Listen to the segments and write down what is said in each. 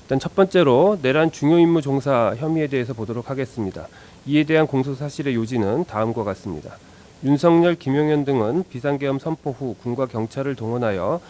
일단 첫 번째로 내란 중요 임무 종사 혐의에 대해서 보도록 하겠습니다. 이에 대한 공소 사실의 요지는 다음과 같습니다. 윤석열, 김용현 등은 비상계엄 선포 후 군과 경찰을 동원하여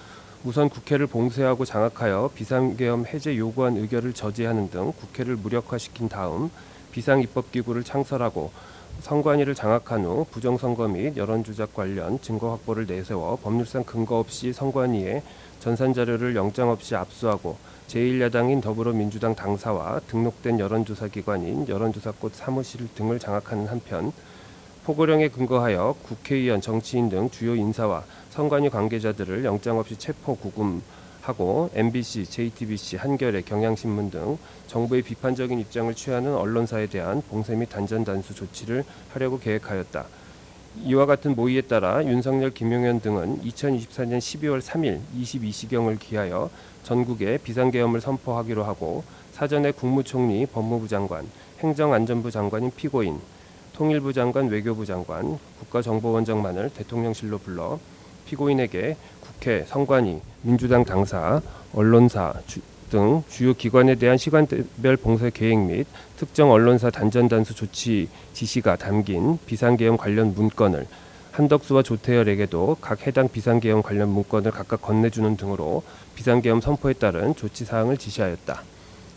우선 국회를 봉쇄하고 장악하여 비상계엄 해제 요구안 의결을 저지하는 등 국회를 무력화시킨 다음 비상입법기구를 창설하고 선관위를 장악한 후 부정선거 및 여론조작 관련 증거 확보를 내세워 법률상 근거 없이 선관위에 전산자료를 영장 없이 압수하고 제1야당인 더불어민주당 당사와 등록된 여론조사기관인 여론조사꽃 사무실 등을 장악하는 한편 포고령에 근거하여 국회의원, 정치인 등 주요 인사와 선관위 관계자들을 영장 없이 체포 구금하고 MBC, JTBC, 한겨레, 경향신문 등 정부의 비판적인 입장을 취하는 언론사에 대한 봉쇄 및 단전 단수 조치를 하려고 계획하였다. 이와 같은 모의에 따라 윤석열, 김용현 등은 2024년 12월 3일 22시경을 기하여 전국에 비상계엄을 선포하기로 하고 사전에 국무총리, 법무부 장관, 행정안전부 장관인 피고인, 통일부 장관, 외교부 장관, 국가정보원장만을 대통령실로 불러 피고인에게 국회, 선관위, 민주당 당사, 언론사 등 주요 기관에 대한 시간별 봉쇄 계획 및 특정 언론사 단전 단수 조치 지시가 담긴 비상계엄 관련 문건을 한덕수와 조태열에게도 각 해당 비상계엄 관련 문건을 각각 건네주는 등으로 비상계엄 선포에 따른 조치 사항을 지시하였다.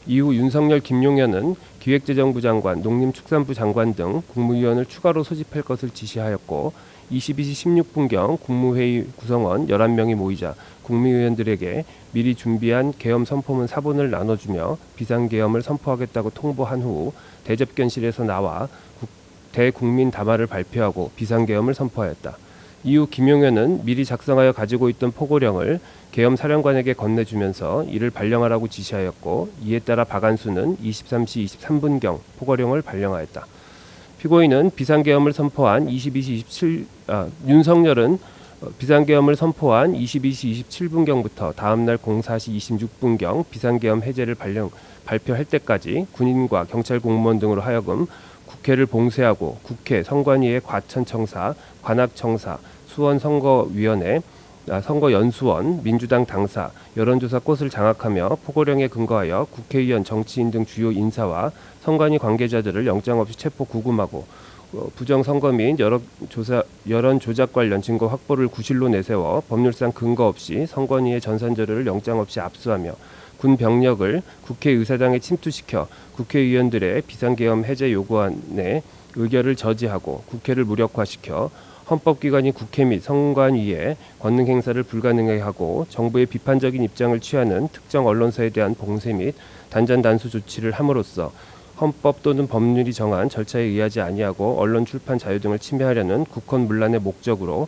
이후 윤석열, 김용현은 기획재정부 장관, 농림축산부 장관 등 국무위원을 추가로 소집할 것을 지시하였고 22시 16분경 국무회의 구성원 11명이 모이자 국무위원들에게 미리 준비한 계엄 선포문 사본을 나눠주며 비상계엄을 선포하겠다고 통보한 후 대접견실에서 나와 대국민 담화를 발표하고 비상계엄을 선포하였다. 이후 김용현은 미리 작성하여 가지고 있던 포고령을 계엄 사령관에게 건네주면서 이를 발령하라고 지시하였고 이에 따라 박안수는 23시 23분경 포고령을 발령하였다. 피고인은 비상계엄을 선포한 윤석열은 비상계엄을 선포한 22시 27분경부터 다음날 04시 26분경 비상계엄 해제를 발표할 때까지 군인과 경찰 공무원 등으로 하여금 국회를 봉쇄하고 국회, 선관위의 과천청사, 관악청사, 수원선거위원회, 선거연수원, 민주당 당사, 여론조사꽃을 장악하며 포고령에 근거하여 국회의원, 정치인 등 주요 인사와 선관위 관계자들을 영장 없이 체포 구금하고 부정선거 및 여론조작 관련 증거 확보를 구실로 내세워 법률상 근거 없이 선관위의 전산자료를 영장 없이 압수하며 군 병력을 국회의사당에 침투시켜 국회의원들의 비상계엄 해제 요구안에 의결을 저지하고 국회를 무력화시켜 헌법기관인 국회 및 선관위의 권능 행사를 불가능하게 하고 정부의 비판적인 입장을 취하는 특정 언론사에 대한 봉쇄 및 단전 단수 조치를 함으로써 헌법 또는 법률이 정한 절차에 의하지 아니하고 언론 출판 자유 등을 침해하려는 국헌 문란의 목적으로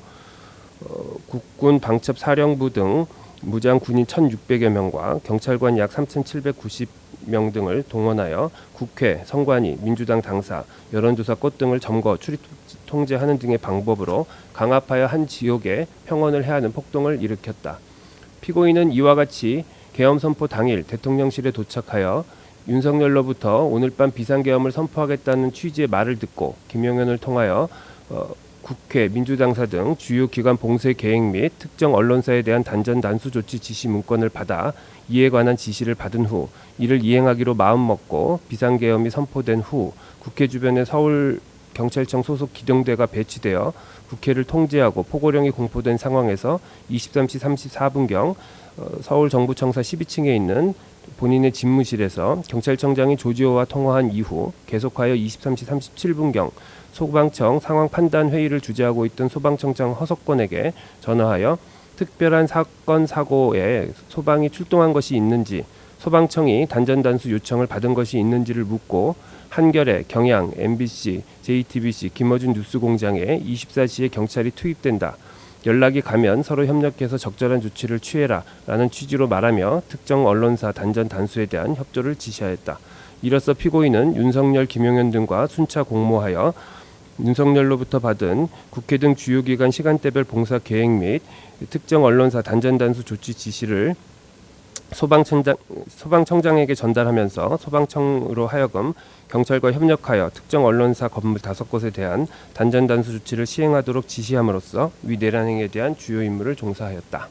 국군 방첩 사령부 등 무장 군인 1,600여 명과 경찰관 약 3,790명 등을 동원하여 국회, 선관위, 민주당 당사, 여론조사꽃 등을 점거, 출입 통제하는 등의 방법으로 강압하여 한 지역에 평원을 해하는 폭동을 일으켰다. 피고인은 이와 같이 계엄 선포 당일 대통령실에 도착하여 윤석열로부터 오늘 밤 비상계엄을 선포하겠다는 취지의 말을 듣고 김용현을 통하여 국회, 민주당사 등 주요 기관 봉쇄 계획 및 특정 언론사에 대한 단전 단수 조치 지시 문건을 받아 이에 관한 지시를 받은 후 이를 이행하기로 마음먹고 비상계엄이 선포된 후 국회 주변에 서울 경찰청 소속 기동대가 배치되어 국회를 통제하고 포고령이 공포된 상황에서 23시 34분경 서울 정부청사 12층에 있는 본인의 집무실에서 경찰청장이 조지호와 통화한 이후 계속하여 23시 37분경 소방청 상황 판단 회의를 주재하고 있던 소방청장 허석권에게 전화하여 특별한 사건 사고에 소방이 출동한 것이 있는지 소방청이 단전 단수 요청을 받은 것이 있는지를 묻고 한겨레, 경향, MBC, JTBC, 김어준 뉴스공장에 24시에 경찰이 투입된다. 연락이 가면 서로 협력해서 적절한 조치를 취해라 라는 취지로 말하며 특정 언론사 단전 단수에 대한 협조를 지시하였다. 이로써 피고인은 윤석열, 김용현 등과 순차 공모하여 윤석열로부터 받은 국회 등 주요 기관 시간대별 봉사 계획 및 특정 언론사 단전 단수 조치 지시를 소방청장에게 전달하면서 소방청으로 하여금 경찰과 협력하여 특정 언론사 건물 5곳에 대한 단전 단수 조치를 시행하도록 지시함으로써 위 내란 행위에 대한 주요 임무를 종사하였다.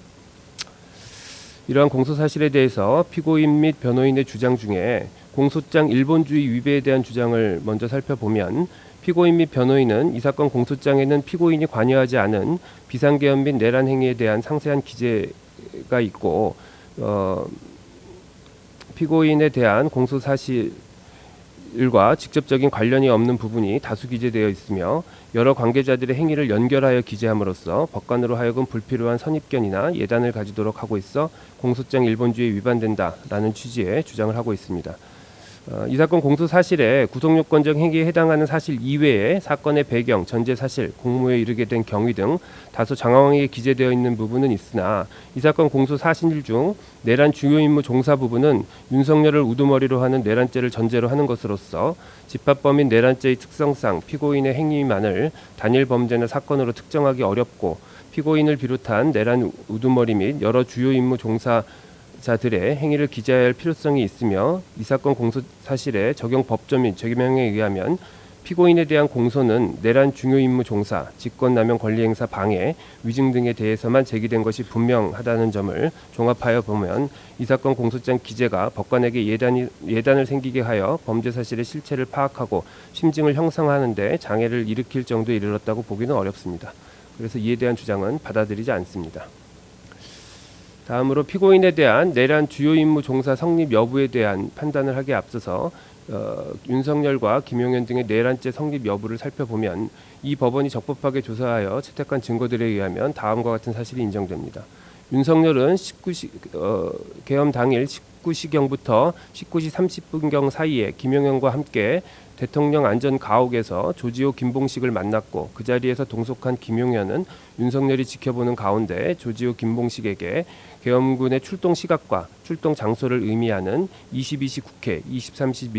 이러한 공소 사실에 대해서 피고인 및 변호인의 주장 중에 공소장 일본주의 위배에 대한 주장을 먼저 살펴보면, 피고인 및 변호인은 이 사건 공소장에는 피고인이 관여하지 않은 비상계엄 및 내란 행위에 대한 상세한 기재가 있고, 피고인에 대한 공소 사실과 직접적인 관련이 없는 부분이 다수 기재되어 있으며, 여러 관계자들의 행위를 연결하여 기재함으로써 법관으로 하여금 불필요한 선입견이나 예단을 가지도록 하고 있어 공소장 일본주의에 위반된다라는 취지의 주장을 하고 있습니다. 이 사건 공소 사실에 구속요건적 행위에 해당하는 사실 이외에 사건의 배경, 전제 사실, 공모에 이르게 된 경위 등 다소 장황하게 기재되어 있는 부분은 있으나, 이 사건 공소 사실 중 내란 주요 임무 종사 부분은 윤석열을 우두머리로 하는 내란죄를 전제로 하는 것으로서 집합범인 내란죄의 특성상 피고인의 행위만을 단일 범죄나 사건으로 특정하기 어렵고, 피고인을 비롯한 내란 우두머리 및 여러 주요 임무 종사자들의 행위를 기재해야 할 필요성이 있으며, 이 사건 공소 사실의 적용 법조 및 죄명에 의하면 피고인에 대한 공소는 내란 중요 임무 종사, 직권남용 권리행사 방해, 위증 등에 대해서만 제기된 것이 분명하다는 점을 종합하여 보면, 이 사건 공소장 기재가 법관에게 예단을 생기게 하여 범죄 사실의 실체를 파악하고 심증을 형성하는 데 장애를 일으킬 정도에 이르렀다고 보기는 어렵습니다. 그래서 이에 대한 주장은 받아들이지 않습니다. 다음으로 피고인에 대한 내란 주요 임무 종사 성립 여부에 대한 판단을 하기에 앞서서 윤석열과 김용현 등의 내란죄 성립 여부를 살펴보면, 이 법원이 적법하게 조사하여 채택한 증거들에 의하면 다음과 같은 사실이 인정됩니다. 윤석열은 계엄 당일 19시경부터 19시 30분경 사이에 김용현과 함께 대통령 안전 가옥에서 조지호 김봉식을 만났고, 그 자리에서 동석한 김용현은 윤석열이 지켜보는 가운데 조지호 김봉식에게 계엄군의 출동 시각과 출동 장소를 의미하는 22시 국회, 23시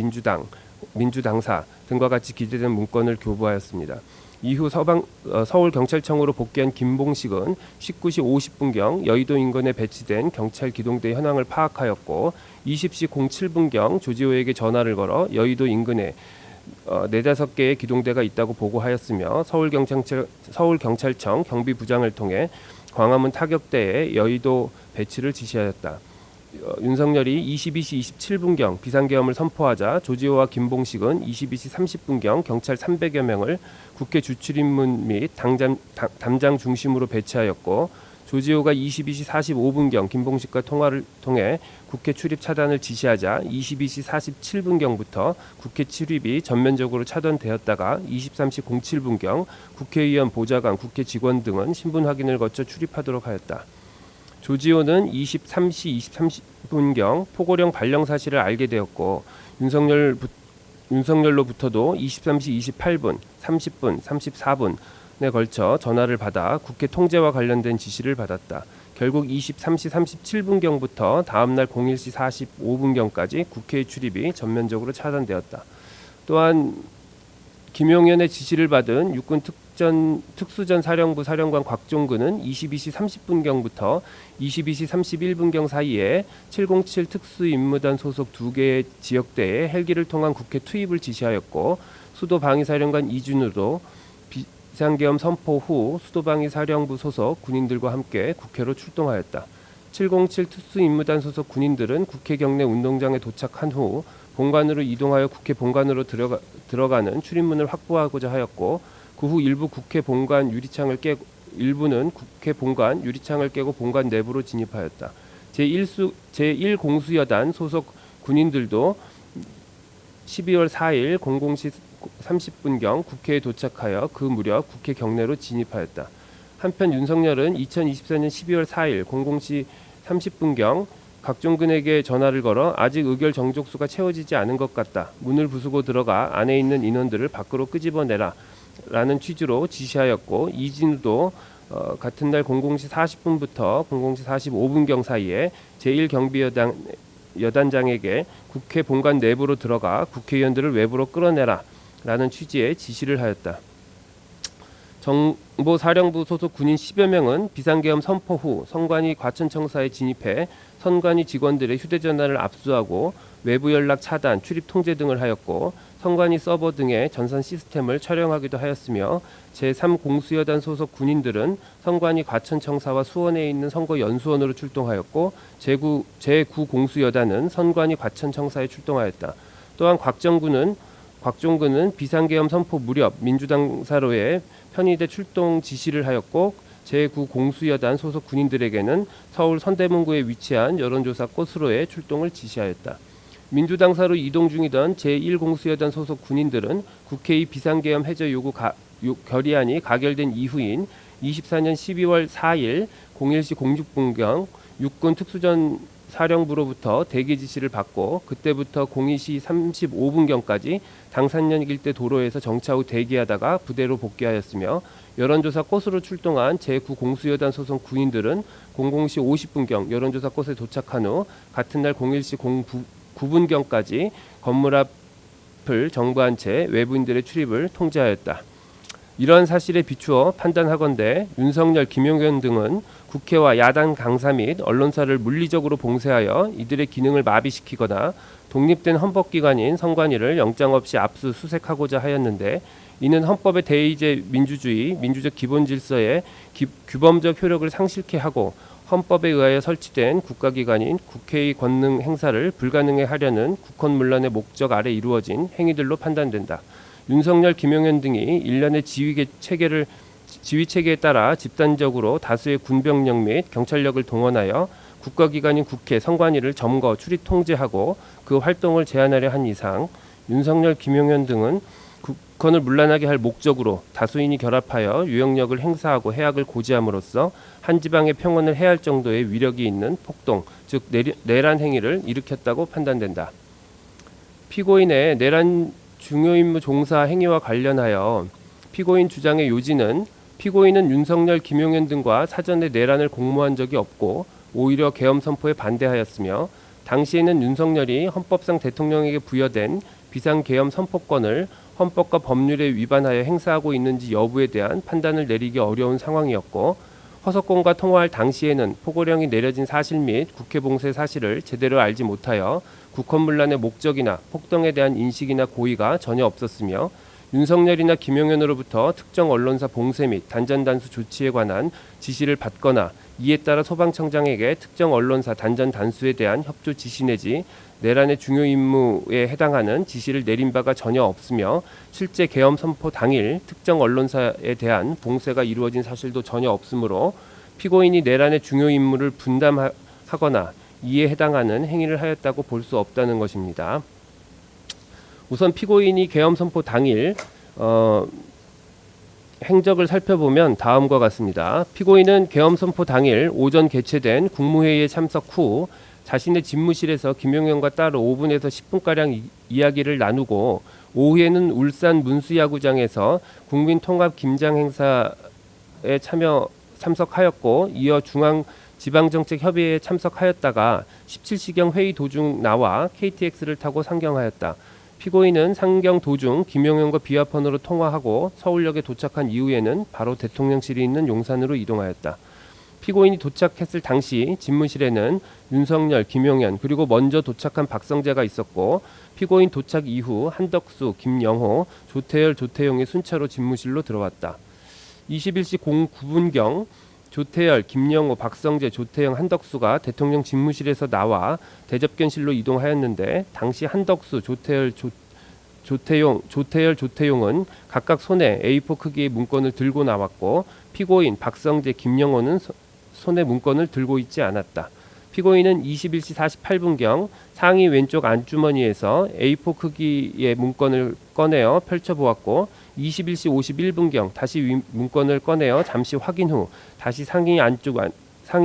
민주당사 등과 같이 기재된 문건을 교부하였습니다. 이후 서울경찰청으로 복귀한 김봉식은 19시 50분경 여의도 인근에 배치된 경찰 기동대 현황을 파악하였고, 20시 07분경 조지호에게 전화를 걸어 여의도 인근에 4-5개의 기동대가 있다고 보고하였으며, 서울경찰청 경비부장을 통해 광화문 타격대에 여의도 배치를 지시하였다. 윤석열이 22시 27분경 비상계엄을 선포하자 조지호와 김봉식은 22시 30분경 경찰 300여 명을 국회 주출입문 및 담장 중심으로 배치하였고, 조지호가 22시 45분경 김봉식과 통화를 통해 국회 출입 차단을 지시하자 22시 47분경부터 국회 출입이 전면적으로 차단되었다가 23시 07분경 국회의원, 보좌관, 국회 직원 등은 신분 확인을 거쳐 출입하도록 하였다. 조지호는 23시 23분경 포고령 발령 사실을 알게 되었고, 윤석열로부터도 23시 28분, 30분, 34분에 걸쳐 전화를 받아 국회 통제와 관련된 지시를 받았다. 결국 23시 37분경부터 다음날 01시 45분경까지 국회의 출입이 전면적으로 차단되었다. 또한 김용현의 지시를 받은 육군 특수전 사령부 사령관 곽종근은 22시 30분경부터 22시 31분경 사이에 707 특수임무단 소속 2개의 지역대에 헬기를 통한 국회 투입을 지시하였고, 수도방위사령관 이준우도 비상계엄 선포 후 수도방위사령부 소속 군인들과 함께 국회로 출동하였다. 707 특수임무단 소속 군인들은 국회 경내 운동장에 도착한 후 본관으로 이동하여 국회 본관으로 들어가는 출입문을 확보하고자 하였고, 그 후 일부는 국회 본관 유리창을 깨고 본관 내부로 진입하였다. 제1공수여단 소속 군인들도 12월 4일 00시 30분경 국회에 도착하여 그 무렵 국회 경내로 진입하였다. 한편 윤석열은 2024년 12월 4일 00시 30분경 곽종근에게 전화를 걸어 아직 의결 정족수가 채워지지 않은 것 같다. 문을 부수고 들어가 안에 있는 인원들을 밖으로 끄집어내라 라는 취지로 지시하였고, 이진우도 같은 날 00시 40분부터 00시 45분경 사이에 제1경비여단장에게 국회 본관 내부로 들어가 국회의원들을 외부로 끌어내라 라는 취지의 지시를 하였다. 정보사령부 소속 군인 10여 명은 비상계엄 선포 후 선관위 과천청사에 진입해 선관위 직원들의 휴대전화를 압수하고 외부 연락 차단, 출입 통제 등을 하였고, 선관위 서버 등의 전산 시스템을 촬영하기도 하였으며 제3공수여단 소속 군인들은 선관위 과천청사와 수원에 있는 선거연수원으로 출동하였고 제9공수여단은 선관위 과천청사에 출동하였다. 또한 곽종근은 비상계엄 선포 무렵 민주당 사로에 편의대 출동 지시를 하였고 제9공수여단 소속 군인들에게는 서울 서대문구에 위치한 여론조사 꽃으로의 출동을 지시하였다. 민주당사로 이동 중이던 제1공수여단 소속 군인들은 국회의 비상계엄 해제 요구 결의안이 가결된 이후인 24년 12월 4일 01시 06분경 육군 특수전 사령부로부터 대기 지시를 받고 그때부터 02시 35분경까지 당산역 일대 도로에서 정차 후 대기하다가 부대로 복귀하였으며 여론조사 꽃으로 출동한 제9공수여단 소속 군인들은 00시 50분경 여론조사 꽃에 도착한 후 같은 날 01시 9분경까지 건물 앞을 정부한 채 외부인들의 출입을 통제하였다. 이러한 사실에 비추어 판단하건대 윤석열, 김용현 등은 국회와 야당 강사 및 언론사를 물리적으로 봉쇄하여 이들의 기능을 마비시키거나 독립된 헌법기관인 선관위를 영장 없이 압수수색하고자 하였는데 이는 헌법의 대의제 민주적 기본질서의 규범적 효력을 상실케 하고 헌법에 의하여 설치된 국가기관인 국회의 권능 행사를 불가능해 하려는 국헌문란의 목적 아래 이루어진 행위들로 판단된다. 윤석열, 김용현 등이 일련의 지휘 체계에 따라 집단적으로 다수의 군병력 및 경찰력을 동원하여 국가기관인 국회, 선관위를 점거, 출입 통제하고 그 활동을 제한하려 한 이상 윤석열, 김용현 등은 국헌을 문란하게 할 목적으로 다수인이 결합하여 유형력을 행사하고 해악을 고지함으로써 한 지방의 평온을 해할 정도의 위력이 있는 폭동, 즉 내란 행위를 일으켰다고 판단된다. 피고인의 내란 중요임무 종사 행위와 관련하여 피고인 주장의 요지는 피고인은 윤석열, 김용현 등과 사전에 내란을 공모한 적이 없고 오히려 계엄 선포에 반대하였으며 당시에는 윤석열이 헌법상 대통령에게 부여된 비상계엄 선포권을 헌법과 법률에 위반하여 행사하고 있는지 여부에 대한 판단을 내리기 어려운 상황이었고 허석공과 통화할 당시에는 포고령이 내려진 사실 및 국회 봉쇄 사실을 제대로 알지 못하여 국헌문란의 목적이나 폭동에 대한 인식이나 고의가 전혀 없었으며 윤석열이나 김용현으로부터 특정 언론사 봉쇄 및 단전단수 조치에 관한 지시를 받거나 이에 따라 소방청장에게 특정 언론사 단전단수에 대한 협조 지시 내지 내란의 중요 임무에 해당하는 지시를 내린 바가 전혀 없으며 실제 계엄 선포 당일 특정 언론사에 대한 봉쇄가 이루어진 사실도 전혀 없으므로 피고인이 내란의 중요 임무를 분담하거나 이에 해당하는 행위를 하였다고 볼 수 없다는 것입니다. 우선 피고인이 계엄 선포 당일 행적을 살펴보면 다음과 같습니다. 피고인은 계엄 선포 당일 오전 개최된 국무회의에 참석 후 자신의 집무실에서 김용현과 따로 5분에서 10분가량 이야기를 나누고 오후에는 울산 문수야구장에서 국민통합 김장 행사에 참석하였고 이어 중앙지방정책협의회에 참석하였다가 17시경 회의 도중 나와 KTX를 타고 상경하였다. 피고인은 상경 도중 김용현과 비화폰으로 통화하고 서울역에 도착한 이후에는 바로 대통령실이 있는 용산으로 이동하였다. 피고인이 도착했을 당시 집무실에는 윤석열, 김용현 그리고 먼저 도착한 박성재가 있었고 피고인 도착 이후 한덕수, 김영호, 조태열, 조태용이 순차로 집무실로 들어왔다. 21시 09분경 조태열, 김영호, 박성재, 조태영, 한덕수가 대통령 집무실에서 나와 대접견실로 이동하였는데 당시 한덕수, 조태열, 조태용은 각각 손에 A4 크기의 문건을 들고 나왔고 피고인 박성재, 김영호는 손에 문건을 들고 있지 않았다. 피고인은 21시 48분경 상의 왼쪽 안주머니에서 A4 크기의 문건을 꺼내어 펼쳐보았고 21시 51분경 다시 문건을 꺼내어 잠시 확인 후 다시 상의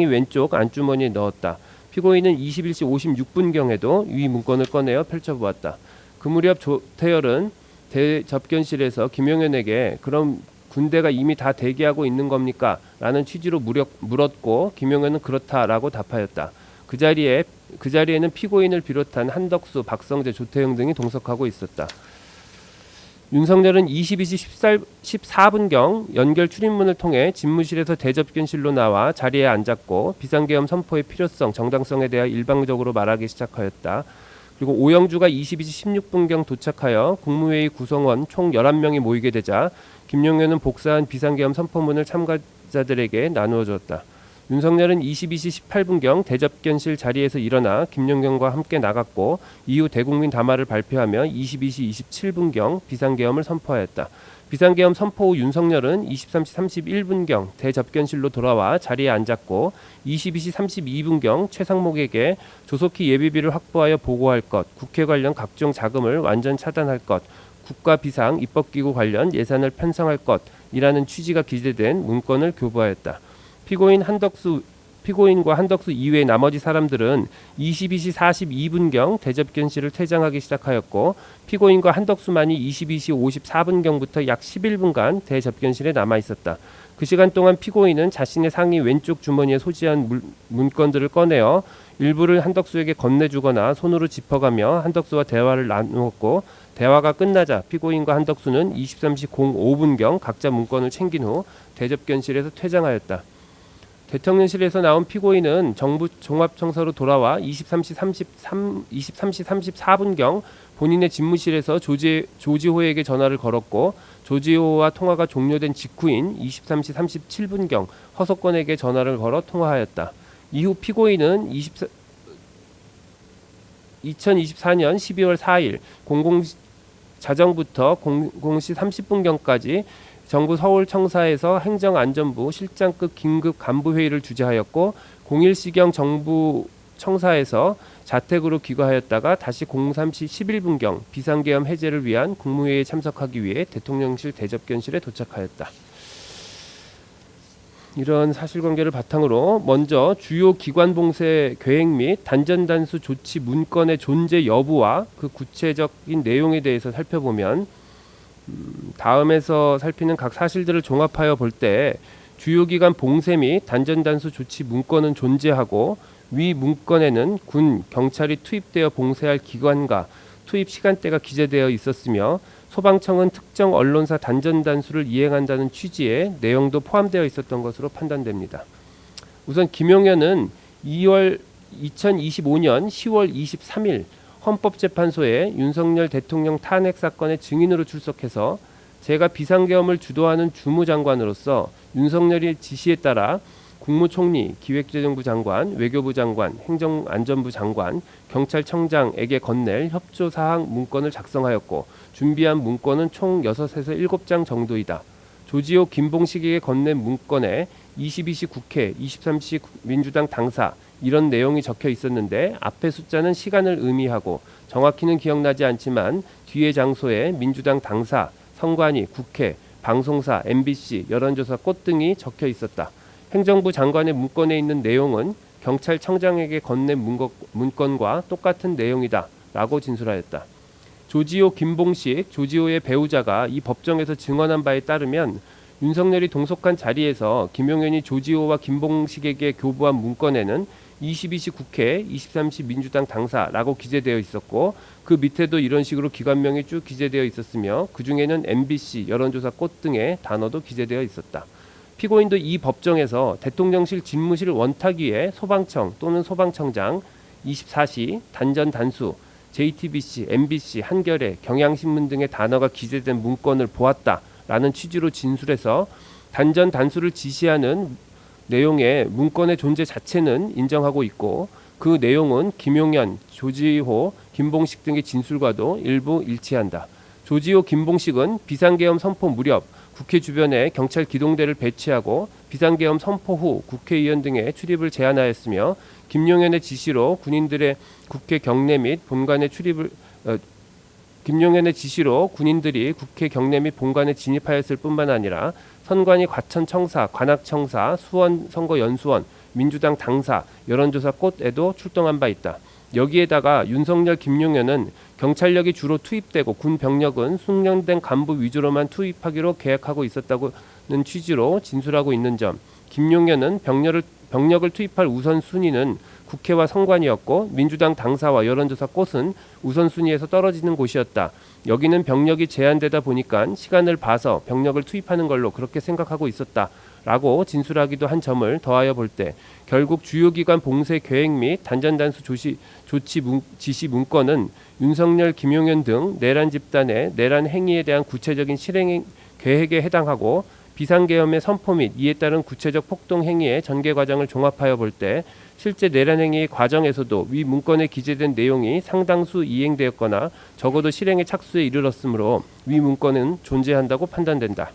왼쪽 안주머니에 넣었다. 피고인은 21시 56분경에도 위 문건을 꺼내어 펼쳐보았다. 그 무렵 조태열은 대접견실에서 김용현에게 그럼 군대가 이미 다 대기하고 있는 겁니까? 라는 취지로 물었고 김용현은 그렇다라고 답하였다. 그 자리에는 피고인을 비롯한 한덕수, 박성재, 조태영 등이 동석하고 있었다. 윤석열은 22시 14분경 연결 출입문을 통해 집무실에서 대접견실로 나와 자리에 앉았고 비상계엄 선포의 필요성, 정당성에 대해 일방적으로 말하기 시작하였다. 그리고 오영주가 22시 16분경 도착하여 국무회의 구성원 총 11명이 모이게 되자 김용현은 복사한 비상계엄 선포문을 참가자들에게 나누어 주었다. 윤석열은 22시 18분경 대접견실 자리에서 일어나 김용현과 함께 나갔고 이후 대국민 담화를 발표하며 22시 27분경 비상계엄을 선포하였다. 비상계엄 선포 후 윤석열은 23시 31분경 대접견실로 돌아와 자리에 앉았고 22시 32분경 최상목에게 조속히 예비비를 확보하여 보고할 것, 국회 관련 각종 자금을 완전 차단할 것, 국가 비상 입법기구 관련 예산을 편성할 것이라는 취지가 기재된 문건을 교부하였다. 피고인과 한덕수 이외의 나머지 사람들은 22시 42분경 대접견실을 퇴장하기 시작하였고 피고인과 한덕수만이 22시 54분경부터 약 11분간 대접견실에 남아있었다. 그 시간 동안 피고인은 자신의 상의 왼쪽 주머니에 소지한 문건들을 꺼내어 일부를 한덕수에게 건네주거나 손으로 짚어가며 한덕수와 대화를 나누었고 대화가 끝나자 피고인과 한덕수는 23시 05분경 각자 문건을 챙긴 후 대접견실에서 퇴장하였다. 대통령실에서 나온 피고인은 정부 종합청사로 돌아와 23시 34분경 본인의 집무실에서 조지호에게 전화를 걸었고 조지호와 통화가 종료된 직후인 23시 37분경 허석권에게 전화를 걸어 통화하였다. 이후 피고인은 2024년 12월 4일 자정부터 00시 30분경까지 정부 서울청사에서 행정안전부 실장급 긴급 간부회의를 주재하였고 01시경 정부 청사에서 자택으로 귀가하였다가 다시 03시 11분경 비상계엄 해제를 위한 국무회의에 참석하기 위해 대통령실 대접견실에 도착하였다. 이런 사실관계를 바탕으로 먼저 주요 기관 봉쇄 계획 및 단전단수 조치 문건의 존재 여부와 그 구체적인 내용에 대해서 살펴보면 다음에서 살피는 각 사실들을 종합하여 볼 때 주요 기관 봉쇄 및 단전단수 조치 문건은 존재하고 위 문건에는 군, 경찰이 투입되어 봉쇄할 기관과 투입 시간대가 기재되어 있었으며 소방청은 특정 언론사 단전단수를 이행한다는 취지의 내용도 포함되어 있었던 것으로 판단됩니다. 우선 김용현은 2025년 10월 23일 헌법재판소에 윤석열 대통령 탄핵 사건의 증인으로 출석해서 제가 비상계엄을 주도하는 주무장관으로서 윤석열의 지시에 따라 국무총리, 기획재정부 장관, 외교부 장관, 행정안전부 장관, 경찰청장에게 건넬 협조사항 문건을 작성하였고 준비한 문건은 총 6에서 7장 정도이다. 조지호 김봉식에게 건넨 문건에 22시 국회, 23시 민주당 당사 이런 내용이 적혀 있었는데 앞의 숫자는 시간을 의미하고 정확히는 기억나지 않지만 뒤에 장소에 민주당 당사, 선관위, 국회, 방송사, MBC, 여론조사 꽃 등이 적혀 있었다. 행정부 장관의 문건에 있는 내용은 경찰청장에게 건넨 문건과 똑같은 내용이다 라고 진술하였다. 조지호 김봉식, 조지호의 배우자가 이 법정에서 증언한 바에 따르면 윤석열이 동석한 자리에서 김용현이 조지호와 김봉식에게 교부한 문건에는 22시 국회, 23시 민주당 당사라고 기재되어 있었고 그 밑에도 이런 식으로 기관명이 쭉 기재되어 있었으며 그 중에는 MBC, 여론조사 꽃 등의 단어도 기재되어 있었다. 피고인도 이 법정에서 대통령실 집무실 원탁위에 소방청 또는 소방청장, 24시, 단전 단수, JTBC, MBC, 한겨레, 경향신문 등의 단어가 기재된 문건을 보았다라는 취지로 진술해서 단전 단수를 지시하는 내용의 문건의 존재 자체는 인정하고 있고 그 내용은 김용현, 조지호, 김봉식 등의 진술과도 일부 일치한다. 조지호, 김봉식은 비상계엄 선포 무렵 국회 주변에 경찰 기동대를 배치하고 비상계엄 선포 후 국회의원 등의 출입을 제한하였으며 김용현의 지시로 군인들의 국회 경내 및 본관에 김용현의 지시로 군인들이 국회 경내 및 본관에 진입하였을 뿐만 아니라 선관위 과천청사, 관악청사, 수원선거연수원, 민주당 당사, 여론조사 꽃에도 출동한 바 있다. 여기에다가 윤석열, 김용현은 경찰력이 주로 투입되고 군 병력은 숙련된 간부 위주로만 투입하기로 계획하고 있었다는 취지로 진술하고 있는 점, 김용현은 병력을 투입할 우선순위는 국회와 선관위였고 민주당 당사와 여론조사 꽃은 우선순위에서 떨어지는 곳이었다. 여기는 병력이 제한되다 보니까 시간을 봐서 병력을 투입하는 걸로 그렇게 생각하고 있었다 라고 진술하기도 한 점을 더하여 볼 때 결국 주요기관 봉쇄 계획 및 단전단수 지시 문건은 윤석열, 김용현 등 내란 집단의 내란 행위에 대한 구체적인 실행 계획에 해당하고 비상계엄의 선포 및 이에 따른 구체적 폭동 행위의 전개 과정을 종합하여 볼 때 실제 내란 행위 과정에서도 위 문건에 기재된 내용이 상당수 이행되었거나 적어도 실행의 착수에 이르렀으므로 위 문건은 존재한다고 판단된다.